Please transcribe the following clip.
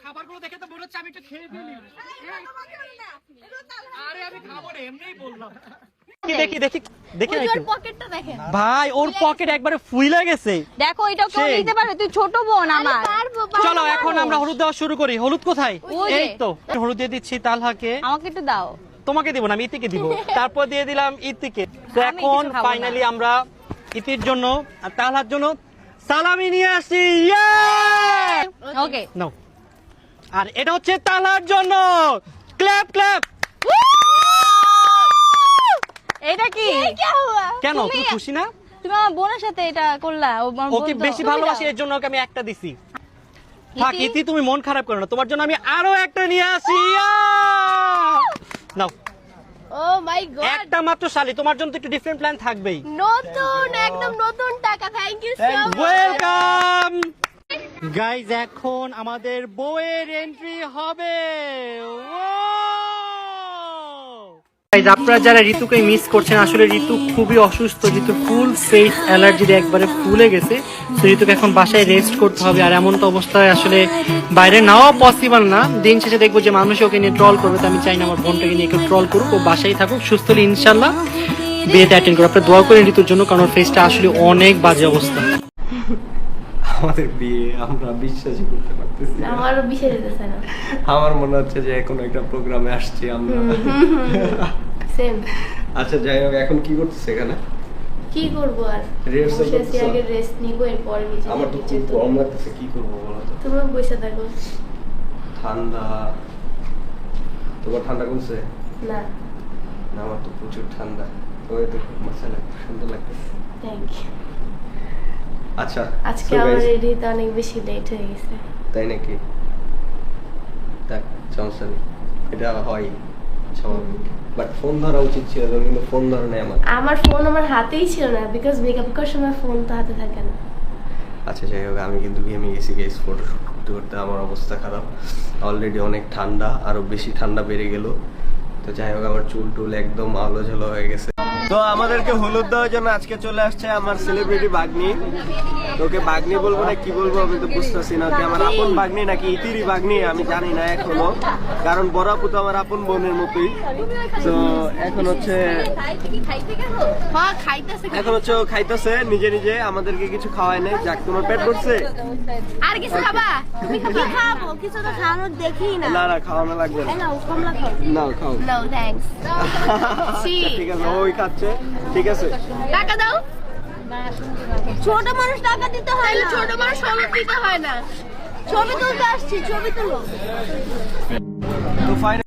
খাবারগুলো দেখে তো মনে হচ্ছে আমি একটু খেয়ে ফেলি। আরে আমি খাবো না, এমনিই বললাম। দেখি দেখি দেখি ওর পকেটটা দেখেন ভাই, ওর পকেট একবারে ফুইলা গেছে। দেখো এটা কেউ নিতে পারবে? তুই ছোট বোন আমার। চলো এখন আমরা হলুদ দেওয়া শুরু করি। হলুদ কোথায়? ওই যে। এই তো হলুদ দিয়ে দিচ্ছি তালহাকে। আমাকে একটু দাও। তোমাকে দিব না, আমি ইতিকে দিব। তারপর দিয়ে দিলাম ইতিকে। তো আমি এখন কিছু খাবো না। ফাইনালি আমরা ইতির জন্য আর তালহার জন্য সালামি নিয়ে আসি। ওকে নাও। আর এটা হচ্ছে তালহার জন্য। Clap clap. এটা কি? কেন তুমি খুশি না? তুমি আমার বোনের সাথে এটা করলা। ওকে বেশি ভালোবাসি, এর জন্য ওকে আমি একটা দিছি। থাক ইতি, তুমি মন খারাপ করো না, তোমার জন্য আমি আরো একটা নিয়ে আসি। নাও। ও মাই গড, একটা মাত্র শালি, তোমার জন্য তো একটু ডিফারেন্ট প্ল্যান থাকবেই। নতুন একদম নতুন টাকা। Thank you so much. Welcome guys, এখন আমাদের বউয়ের এন্ট্রি হবে। গাইজ, আপনারা যারা ঋতুকে মিস করছেন, আসলে ঋতু খুবই অসুস্থ। ঋতু ফুল ফেস অ্যালার্জি দিয়ে একবারে ফুলে গেছে। তো ঋতুকে এখন বাসায় রেস্ট করতে হবে। আর এমন তো অবস্থায় আসলে বাইরে নেওয়া পসিবল না। দিন শেষে দেখবো যে মানুষ ওকে নিয়ে ট্রল করবে। তো আমি চাই না আমার বোনটাকে নিয়ে কেউ ট্রল করুক। ও বাসায় থাকুক, সুস্থ হলে ইনশাল্লাহ বিয়েতে অ্যাটেন্ড করবো। আপনারা দোয়া করেন ঋতুর জন্য, কারণ ওর ফেসটা আসলে অনেক বাজে অবস্থা। আমাদের বিয়ে আমরা বিশ্বাসই করতে পারতেছি না। আমারও বিশ্বাস হচ্ছে না। আমার মনে হচ্ছে যে কোনো একটা প্রোগ্রামে আসছি আমরা। সেম। আচ্ছা যাই হোক, এখন কি করতেছে এখানে? কি করব আর? রিহার্সাল বসে আছি, করতেছো? আগে রেস্ট নিব, এরপর নিচে আমার তো খুব গরম লাগতেছে, কি করবো বলো তো? তুমি বসে থাকো। ঠান্ডা। তোমার ঠান্ডা কমছে? না, না, আমার তো প্রচুর ঠান্ডা। তোমার তো খুব মজা লাগছে, সুন্দর লাগতেছে। Thank you. আচ্ছা আজকে so আমার guys, রেডিতে অনেক বেশি লেট হয়ে গেছে। তাই নাকি? দেখ সমস্যা নেই, এটা হয় স্বাভাবিক। বাট ফোন ধরা উচিত ছিল, তুমি কিন্তু ফোন ধরো নাই আমার। আমার ফোন আমার হাতেই ছিল না, বিকজ মেকআপ করার সময় ফোন তো হাতে থাকে না। আচ্ছা যাই হোক, আমি কিন্তু ঘেমে গেছি গাইস, ফটোশুট করতে করতে আমার অবস্থা খারাপ। অলরেডি অনেক ঠান্ডা, আরো বেশি ঠান্ডা বেড়ে গেল। তো যাই হোক, আমার চুল টুল একদম আলো ঝালো হয়ে গেছে। তো আমাদেরকে হলুদ দেওয়ার জন্য আজকে চলে আসছে আমার সেলিব্রিটি বাগনি। তোকে বাগনি বলবো না কি বলবো আমি তো বুঝতেছি না, কি আমার আপন বাগনি নাকি ইতিরি বাগনি আমি জানি না এখনো, কারণ বড় আপু তো আমার আপন বোনের মতোই। তো এখন হচ্ছে ও খাইতেছে নিজে নিজে, আমাদেরকে কিছু খাওয়ায় নাই। যাক, তোমার পেট ভরছে? আর কিছু খাবা? তুমি কি খাবো? কিছু তো খাওয়ানোর দেখি না। না না, খাওয়ানো লাগবে না। নাও, কমলা খাও। নাও খাও। No thanks. ঠিক আছে, ওই খাচ্ছে, ঠিক আছে। টাকা দাও। ছোট মানুষ টাকা দিতে হয় না, ছোট মানুষ হলুদ দিতে হয় না। ছবি তুলতে আসছি, ছবি তুলো। তো ফাইনাল